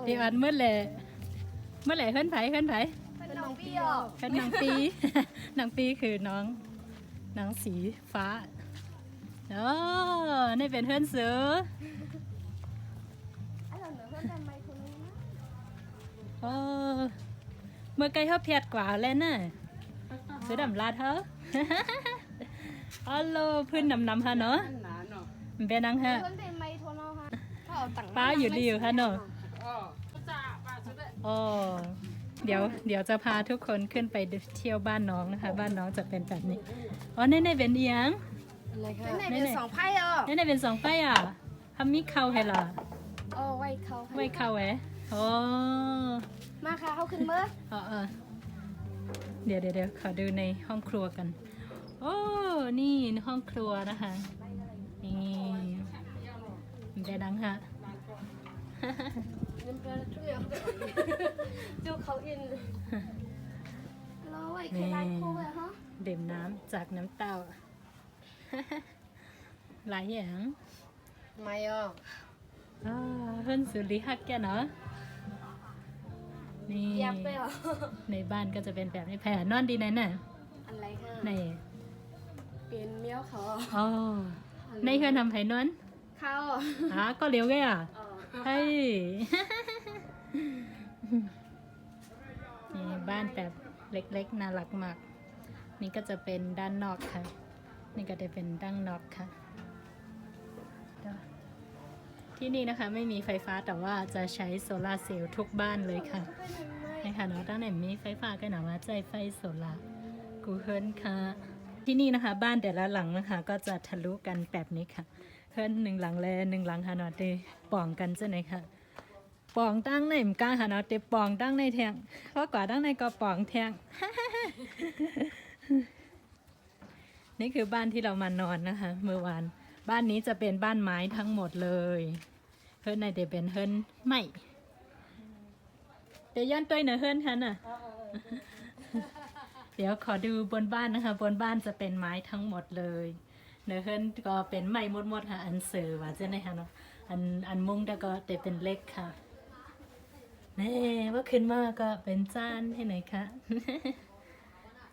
ตีอันเมื่อไหร่เฮิรนไผเป็นน้องพี่อ่ะ เฮิรนนางปี นางปีคือน้องสีฟ้าโอ้นี่เป็นเฮิรนเสือ ไอ้หล่อนเพื่อนทำไมคนนี้นะ โอ้เมื่อไกลเขาเพียดกว่าแล้วน่ะเสือดำลาดเธอ อ๋อโลพื้นดำฮะเนาะมันเป็นนังฮะ เพื่อนเป็นไมโทรนอฮะเขาเอาตังค์ ป้าอยู่ดีอยู่ฮะเนาะโอ้เดี๋ยวจะพาทุกคนขึ้นไปเที่ยวบ้านน้องนะคะ บ้านน้องจะเป็นแบบนี้อ๋อในเป็นเอียง อะไรคะเป็นสองไพ่อ่ะ ในเป็นสองไฟอ่ะทำมิเข้าให้ล่ะ โอ้ไว้เขา ไม่เข้าแหวะโอ้ มาค่ะเขาขึ้นเมื่อ เดี๋ยวขอดูในห้องครัวกัน โอ้นี่ห้องครัวนะคะนี่มันได้ดังฮะ ดูเขาอินแล้วไอ้เคยไล่คู่เลยฮะ ดื่มน้ำจากน้ำเต้า หลายอย่าง ไม่อ่ะ เพิ่นสุริฮักแกเนาะนี่ ยับไปอ่ะ ในบ้านก็จะเป็นแบบนี้แผ่นอนดีแน่น่ะ อะไรค่ะ ใน เป็นเมี้ยวเขา อ๋อในเคยทำไผ่นอน เขา ก็เลี้ยวแกอ่ะเฮ้ย นี่บ้านแบบเล็กๆน่ารักมากนี่ก็จะเป็นด้านนอกค่ะนี่ก็จะเป็นด้านนอกค่ะที่นี่นะคะไม่มีไฟฟ้าแต่ว่าจะใช้โซลาร์เซลล์ทุกบ้านเลยค่ะนี่ค่ะเนาะตั้งแต่มีไฟฟ้าก็หนาว่าใจไฟโซลาร์กูเฮิร์นค่ะที่นี่นะคะบ้านแต่ละหลังนะคะก็จะทะลุกันแบบนี้ค่ะเฮิร์นหนึ่งหลังแลหนึ่งหลังค่ะเนาะเดป่องกันจะไหนค่ะปองตั้งในมกล้าค่ะเนาะเดป่องตั้งในแทงเพราะกว่าตั้งในก็ป่องแทง นี่คือบ้านที่เรามานอนนะคะเมื่อวานบ้านนี้จะเป็นบ้านไม้ทั้งหมดเลยเฮิร์นในเดเป็นเฮิร์นไม่เดี๋ยวย้อนตัวเนอะเฮิร์นค่ะน่ะ เดี๋ยวขอดูบนบ้านนะคะบนบ้านจะเป็นไม้ทั้งหมดเลยเนอะเฮิร์นก็เป็นไม้หมดค่ะอันเสือว่าจะไหนค่ะเนาะอันมุ้งแต่ก็แต่เป็นเล็กค่ะนี่ว่าขึ้นมาก็เป็นจานให้ไหนคะ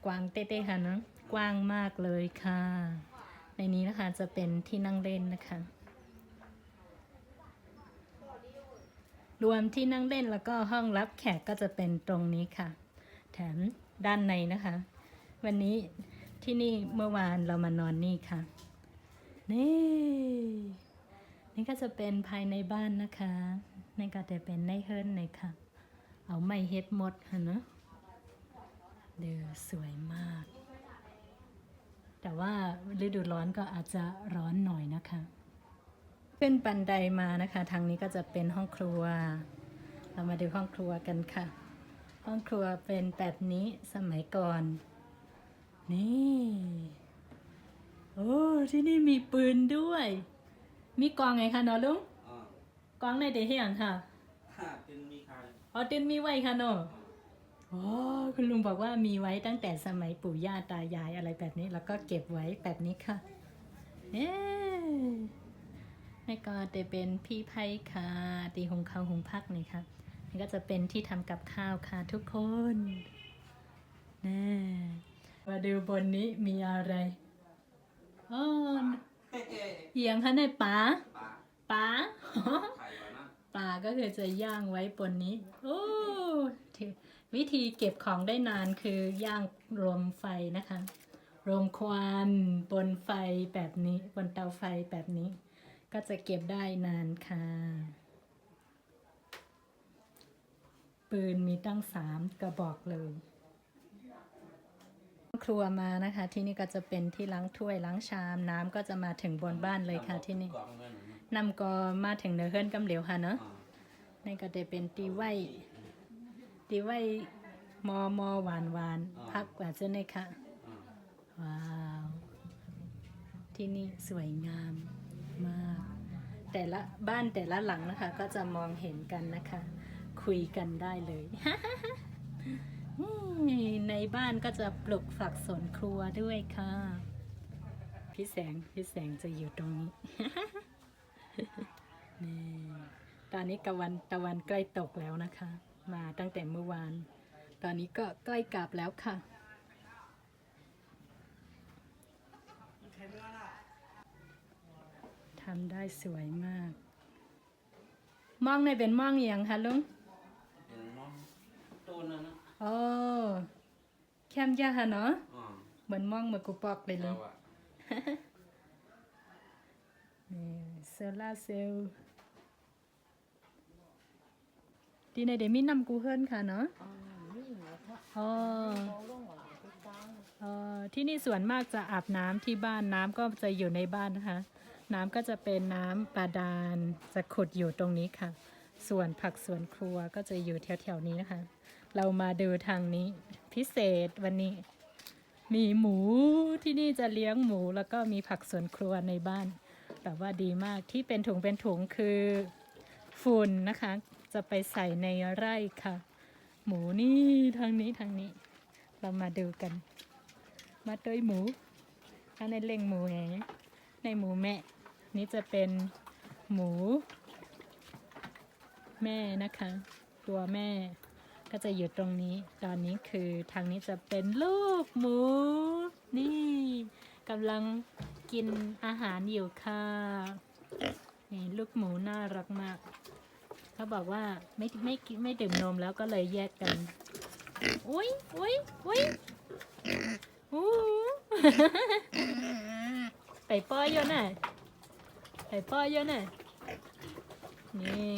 กว้างเต้ๆค่ะเนาะกว้างมากเลยค่ะในนี้นะคะจะเป็นที่นั่งเล่นนะคะรวมที่นั่งเล่นแล้วก็ห้องรับแขกก็จะเป็นตรงนี้ค่ะแถมด้านในนะคะ วันนี้ที่นี่เมื่อวานเรามานอนนี่ค่ะนี่ก็จะเป็นภายในบ้านนะคะนี่ก็จะเป็นในเฮิร์นเลยค่ะเอาไม้เฮ็ดหมดค่ะเนาะเดี๋ยวสวยมาก แต่ว่าฤดูร้อนก็อาจจะร้อนหน่อยนะคะขึ้นบันไดมานะคะทางนี้ก็จะเป็นห้องครัวเรามาดูห้องครัวกันค่ะห้องครัวเป็นแบบนี้สมัยก่อนนี่โอ้ที่นี่มีปืนด้วยมีกองไงคะเนาะลุงกองในเดเฮียงค่ะตินมีใครตินมีไว้ค่ะเนาะอ๋อคุณลุงบอกว่ามีไว้ตั้งแต่สมัยปู่ย่าตายายอะไรแบบนี้แล้วก็เก็บไว้แบบนี้ค่ะนี่ก็จะเป็นพี่ไพ่ค่ะตีหงข้าวหงพักนี่ค่ะนี่ก็จะเป็นที่ทำกับข้าวค่ะทุกคนนี่มาดูบนนี้มีอะไรอ๋อเอียงค่ะในป๋าปลาก็คือจะย่างไว้บนนี้โอ้วิธีเก็บของได้นานคือย่างรวมไฟนะคะรวมควันบนไฟแบบนี้บนเตาไฟแบบนี้ก็จะเก็บได้นานค่ะปืนมีตั้ง3 กระบอกเลยครัวมานะคะที่นี่ก็จะเป็นที่ล้างถ้วยล้างชามน้ำก็จะมาถึงบนบ้านเลยค่ะที่นี่นำก็มาถึงเนื้อเฮิรนกำเหลวค่ะเนาะนี่ก็จะเป็นตีไว้มอหวานพักกว่าเจ้าเนี่ยค่ะว้าวที่นี่สวยงามมากแต่ละบ้านแต่ละหลังนะคะก็จะมองเห็นกันนะคะคุยกันได้เลย ในบ้านก็จะปลูกฝักสวนครัวด้วยค่ะพี่แสงจะอยู่ตรงนี้ นี่ ตอนนี้ตะวันใกล้ตกแล้วนะคะ มาตั้งแต่เมื่อวาน ตอนนี้ก็ใกล้กลับแล้วค่ะทำได้สวยมากมองในเป็นมองอหย่างคะลุง เป็นน้องต้นนะนะ โอ้แคมยาฮะเนาะ อ๋อ เหมือนมองเหมือนกูปอกเลยเล เจ้าย อ่ะ นี่โซล่าร์เซลล์ดีในเดมีนำกูเฮิรนค่ะเนาะอ๋อที่นี่ส่วนมากจะอาบน้ำที่บ้านน้ำก็จะอยู่ในบ้านนะคะ น้ำก็จะเป็นน้ำบาดาลจะขุดอยู่ตรงนี้ค่ะ ส่วนผักสวนครัวก็จะอยู่แถวๆนี้นะคะ เรามาดูทางนี้พิเศษวันนี้ มีหมูที่นี่จะเลี้ยงหมูแล้วก็มีผักสวนครัวในบ้านแบบว่าดีมากที่เป็นถุงคือฝุ่นนะคะ จะไปใส่ในไร่ค่ะ หมูนี่ทางนี้เรามาดูกัน มาเตยหมูอันในเล่งหมูแหงในหมูแม่นี่จะเป็นหมูแม่นะคะ ตัวแม่ก็จะอยู่ตรงนี้ตอนนี้คือทางนี้จะเป็นลูกหมู นี่กำลังกินอาหารอยู่ค่ะนี่ลูกหมูน่ารักมากเขาบอกว่าไม่ดื่มนมแล้วก็เลยแยกกันอุ้ยอู้ ไปป้อยเยอะหน่อยไปป้อยเยอะหน่อยนี่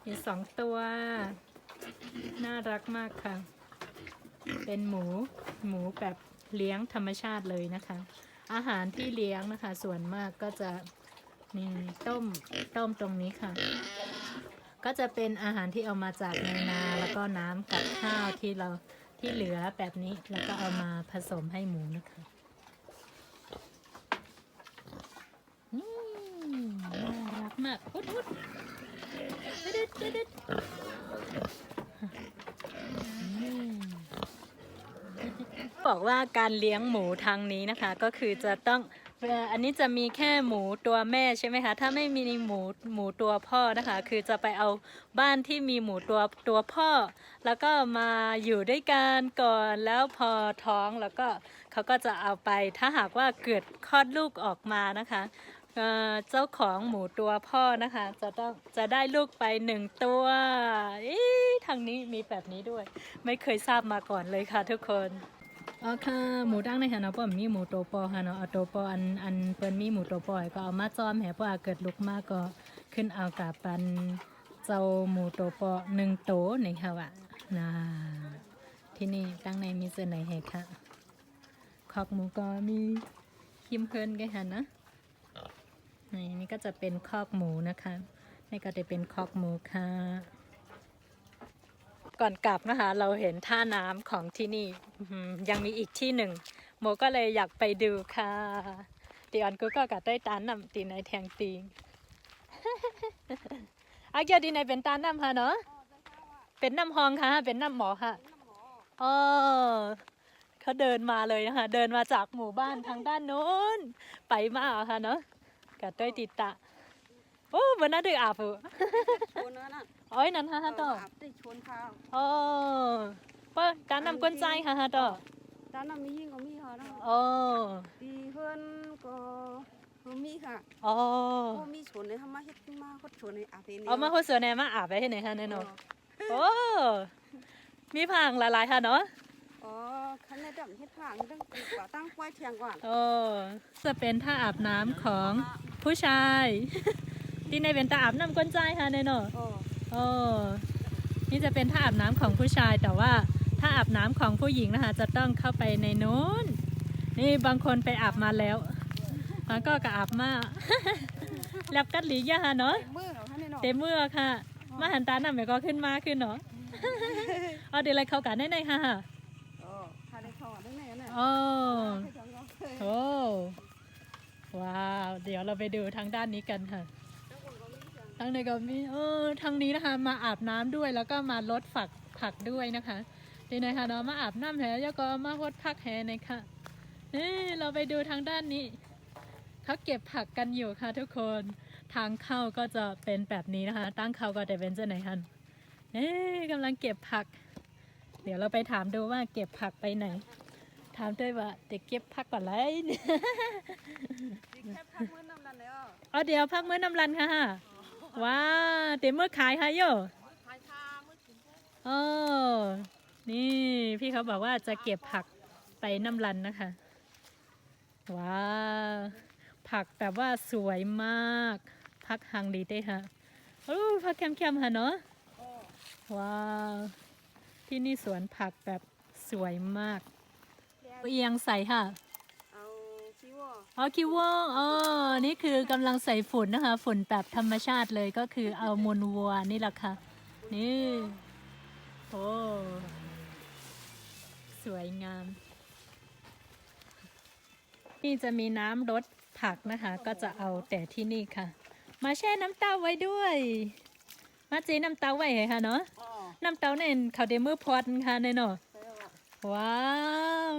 มี2 ตัวน่ารักมากค่ะ เป็นหมูแบบเลี้ยงธรรมชาติเลยนะคะ อาหารที่เลี้ยงนะคะ ส่วนมากก็จะนี่ต้มตรงนี้ค่ะ ก็จะเป็นอาหารที่เอามาจากในนาแล้วก็น้ำกับข้าวที่เหลือแบบนี้แล้วก็เอามาผสมให้หมูนะคะนี่น่ารักมากอุดบอกว่าการเลี้ยงหมูทางนี้นะคะ ก็คือจะต้องอันนี้จะมีแค่หมูตัวแม่ใช่ไหมคะถ้าไม่มีหมูตัวพ่อนะคะ คือจะไปเอาบ้านที่มีหมูตัวพ่อ แล้วก็มาอยู่ด้วยกันก่อนแล้วพอท้องแล้วก็เขาก็จะเอาไปถ้าหากว่าเกิดคลอดลูกออกมานะคะเจ้าของหมูตัวพ่อนะคะจะได้ลูกไป1 ตัวทางนี้มีแบบนี้ด้วย ไม่เคยทราบมาก่อนเลยค่ะทุกคนอ๋อค่ะหมูตั้งในค่ะเนาะเปิ้นมีหมูตัวปอค่ะเนาะเอาตัวปออันเปิ้นมีหมูตัวปอก็เอามาจ้อมแห่เพราะว่าเกิดลูกมาก็ขึ้นเอากับปันเจ้าหมูตัวปอ1 ตัวนี่ค่ะว่ะนะที่นี่ตั้งในมีเสื้อไหนให้ค่ะคอกหมูก็มีคิมเพิ่นกันค่ะนะนี่ก็จะเป็นคอกหมูนะคะนี่ก็จะเป็นคอกหมูค่ะก่อนกลับนะคะเราเห็นท่าน้ำของที่นี่ยังมีอีกที่หนึ่งโมก็เลยอยากไปดูค่ะตีออนกูก็กะได้ตานนำตีในแทงตีง อาเกียวดีในเป็นตานนำค่ะเนาะเป็นน้ำฮองค่ะเป็นน้ำหมอค่ะอ๋อเขาเดินมาเลยนะคะเดินมาจากหมู่บ้านทางด้านโน้นไปมาค่ะเนาะกะได้ติดตะโอ้วันนั้นได้อาบอ่ะ ชวนนั่นน่ะ โอ้ยนั่นฮะต่อ อาบได้ชวนข้าว โอ้เปิ้ลการนำก้นใจฮะต่อ ตอนนั้นมียิ่งก็มีค่ะนะ โอ้ ดีเพิ่นก็มีค่ะ โอ้ โอ้มีชวนเลยทำมาเฮ็ดมาฮดชวนในอาบนี่ เอามาหัวเสือแนมาอาบไปให้ไหนฮะแน่นอนโอ้มีผังหลายๆค่ะเนาะ อ๋อคันในดำเฮ็ดผ่างตั้งปีกว่าตั้งไว้เที่ยงก่อน โอ้จะเป็นท่าอาบน้ำของผู้ชาย ที่ในเป็นท่าอาบน้ำก้นใจค่ะแน่นอน อ๋อ โอ้นี่จะเป็นท่าอาบน้ำของผู้ชายแต่ว่าถ้าอาบน้ำของผู้หญิงนะคะ จะต้องเข้าไปในโน้นนี่บางคนไปอาบมาแล้วบางก็กะอาบมา แลบกัดหลีย่าเนาะ มือเหรอคะเนี่ยเนาะ เต็มมือค่ะ มาหันตาหน่ะแม่ก็ขึ้นมาขึ้นเนาะ เอาเดี๋ยวอะไรเข้ากันได้ค่ะ อ๋อถ้าได้เข้าได้ไหนน่ะ โอ้โหว้าวเดี๋ยวเราไปดูทางด้านนี้กันค่ะ ทางในก็มีทางนี้นะคะมาอาบน้ำด้วยแล้วก็มาลดผักด้วยนะคะดีหน่อยค่ะเนาะมาอาบน้ำแหแล้วก็มาลดผักแหหน่อยค่ะนี่เราไปดูทางด้านนี้เขาเก็บผักกันอยู่ค่ะทุกคน ทางเข้าก็จะเป็นแบบนี้นะคะ ตั้งเข้าก็จะเป็นเจ้าไหนฮันกำลังเก็บผัก เดี๋ยวเราไปถามดูว่าเก็บผักไปไหน ถามด้วยว่าเด็กเก็บผักก่อนเลย แค่พักมื้อนำลันเลยอ่ะ เดี๋ยวพักมื้อน้ำรันค่ะว้าเต็มมื้อขายค่ะโย ขายชามื้อกิน โอ้นี่พี่เขาบอกว่าจะเก็บผักไปน้ำรันนะคะว้าผักแบบว่าสวยมากผักฮังดีเต้ค่ะโอ้ผักเข้มๆค่ะเนาะว้าวที่นี่สวนผักแบบสวยมากเอียงใส่ค่ะ เอาชิว คิวว่านี่คือกำลังใส่ฝุ่นนะคะ ฝุ่นแบบธรรมชาติเลยก็คือเอามูลวัวนี่แหละค่ะ นี่ โอ้ สวยงาม นี่จะมีน้ำรดผักนะคะ ก็จะเอาแต่ที่นี่ค่ะ มาแช่น้ำเต้าไว้ด้วย มาจีน้ำเต้าไว้ค่ะเนาะ อ๋อ น้ำเต้าเนี่ยเขาเดมือพอดค่ะเนาะ ใช่ป่ะ ว้าว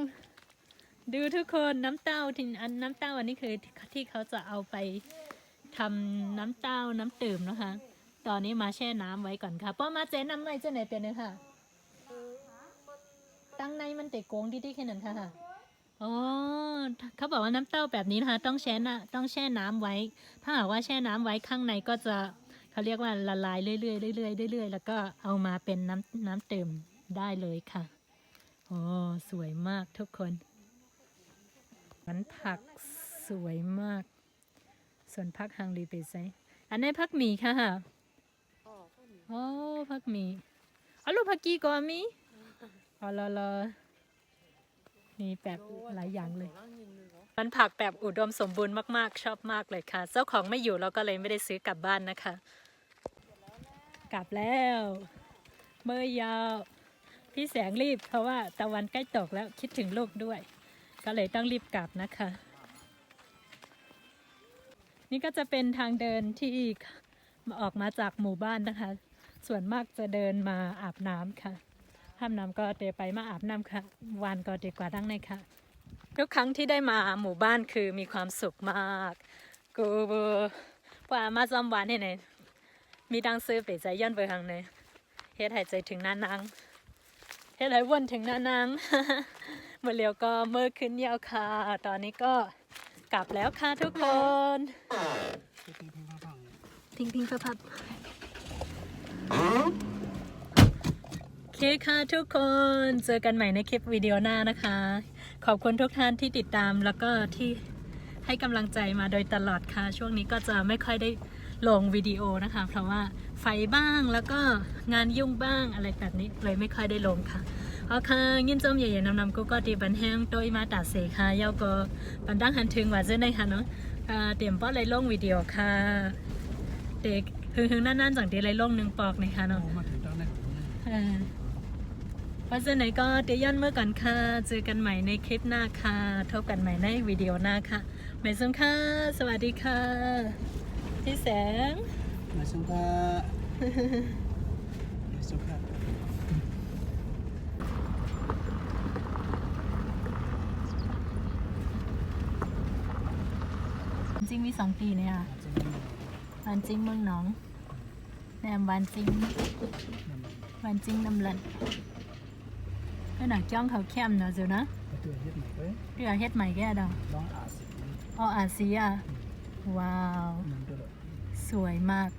ดูทุกคนน้ำเต้าที่น้ำเต้าอันนี้คือที่เขาจะเอาไปทำน้ำเต้าน้ำตื่มนะคะ ตอนนี้มาแช่น้ำไว้ก่อนค่ะป้อมาเจ๊น้ำไว้เจ๊ไหนเป็นเลยค่ะ ตั้งในมันเตะโกงดีๆแค่นั้นค่ะอ๋อเขาบอกว่าน้ำเต้าแบบนี้นะคะต้องแช่น้ำไว้ ถ้าหากว่าแช่น้ำไว้ข้างในก็จะเขาเรียกว่าละลายเรื่อยๆเรื่อยๆเรื่อยๆแล้วก็เอามาเป็นน้ำตื่มได้เลยค่ะโอ้สวยมากทุกคนมันผักสวยมาก ส่วนผักฮังรีไปใส่อันนี้ผักหมี่ค่ะ อ๋อก็มี โอ้ผักหมี่อ๋อลูกผักกีก็มีอ๋อรอนี่แบบหลายอย่างเลยมันผักแบบอุดมสมบูรณ์มากๆชอบมากเลยค่ะ เจ้าของไม่อยู่เราก็เลยไม่ได้ซื้อกลับบ้านนะคะ กลับแล้วเมื่อยาวพี่แสงรีบเพราะว่าตะวันใกล้ตกแล้วคิดถึงลูกด้วย ก็เลยต้องรีบกลับนะคะ นี่ก็จะเป็นทางเดินที่ออกมาจากหมู่บ้านนะคะ ส่วนมากจะเดินมาอาบน้ำค่ะห้ามน้ำก็เตะไปมาอาบน้ำค่ะวานก็ดีกว่าดังในค่ะ ทุกครั้งที่ได้มาหมู่บ้านคือมีความสุขมากกูว่ามาจำวันเนี่ยมีดังซื้อไปใจย้อนไปทางไหนเฮ็ดหายใจถึงนานางเฮ็ดหายวนถึงนานาง เมื่อเร็วก็เมื่อขึ้นยาวค่ะ ตอนนี้ก็กลับแล้วค่ะทุกคนพิงพับโอเคค่ะทุกคนเจอกันใหม่ในคลิปวิดีโอหน้านะคะ ขอบคุณทุกท่านที่ติดตามแล้วก็ที่ให้กำลังใจมาโดยตลอดค่ะ ช่วงนี้ก็จะไม่ค่อยได้ลงวิดีโอนะคะ เพราะว่าไฟบ้างแล้วก็งานยุ่งบ้างอะไรแบบนี้เลยไม่ค่อยได้ลงค่ะเอาค่ะยินจมใหญ่ๆนำๆกูก็ตีบันแห้งโดยมาตัดเสค่ะเย้าก็บันดังหันถึงว่าเจ้าในค่ะเนาะเตรียมป้อเลยลงวิดีโอค่ะเด็กหึงๆนั่นๆจังเดียเลยลงหนึ่งปอกนะคะเนาะมาถึงตอนนี้เพราะฉะนั้นก็เดี๋ยวย้อนเมื่อก่อนค่ะเจอกันใหม่ในคลิปหน้าค่ะพบกันใหม่ในวิดีโอหน้าค่ะหมายสุงค่ะสวัสดีค่ะพี่แสง มาส่งค่ะมาส่งค่ะ จริงมี2 ปีเนี่ยวันจริงเมืองหนองแนมวันจริงน้ำลันก็หนักจ้องเขาเข้มเนาะเจ้านะเรือเฮ็ดใหม่แก่ดอกอ๋ออาเซียว้าวสวยมาก